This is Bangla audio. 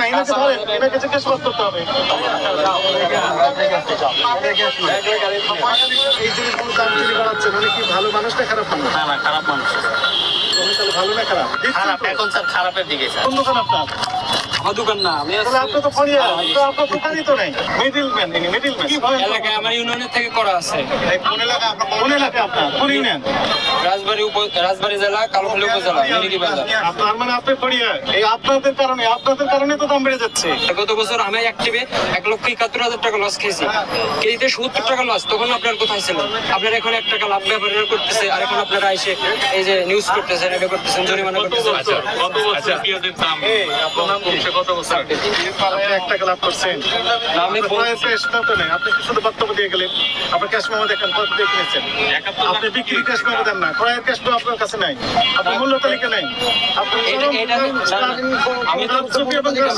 এনাকে ধরেন, এনাকে জিজ্ঞেস করতে হবে। এই যে দাম চুরি করাচ্ছেন, উনি কি ভালো মানুষ না খারাপ মানুষ? না খারাপ মানুষ। উনি তাহলে ভালো না খারাপ? খারাপ এখন স্যার, খারাপের দিকে স্যার। কোন দোকান আপনার? আমার দোকান না, আমি তাহলে আপনি তো ফরিয়া, তো আপনার দোকানই তো নাই। মিডলম্যান, ইনি মিডলম্যান। কি ভয়? এলাকায় আমার ইউনিয়নের থেকে করা আছে। কোন এলাকা আপনার? কোন এলাকা আপনার? কোন ইউনিয়ন? রাজবাড়ী জেলা, কালোখালী উপজেলা, মিরিকি বাজার। আপনার মানে আপনি ফরিয়া, এই আপনাদের কারণে তো দাম বেড়ে যাচ্ছে। গত বছর আমি অ্যাক্টিভে 1,71,000 টাকা লস খেয়েছি। কেজিতে 70 টাকা লস। তখন আপনার কোথায় ছিলেন? আপনারা এখন 1 টাকা লাভ ব্যবহার করতেছে, আর এখন আপনারা এসে এই যে নিউজ করতেছেন, এটা করতেছেন, জরিমানা করতেছেন। কত বছর পেঁয়াজের দাম? আপনার নাম কি? কত বছর? আপনি 1 টাকা লাভ করছেন। আমি ক্যাশ তো নেই, আপনি কি শুধু বক্তব্য দিয়ে গেলেন? আপনার ক্যাশ মেমো দেখেন, কত দিয়ে কিনেছেন? আপনি বিক্রি ক্যাশ মেমো দেন না, ক্রয়ের ক্যাশ মেমো আপনার কাছে নাই, আপনার মূল্য তালিকা নাই। আপনি আমি তো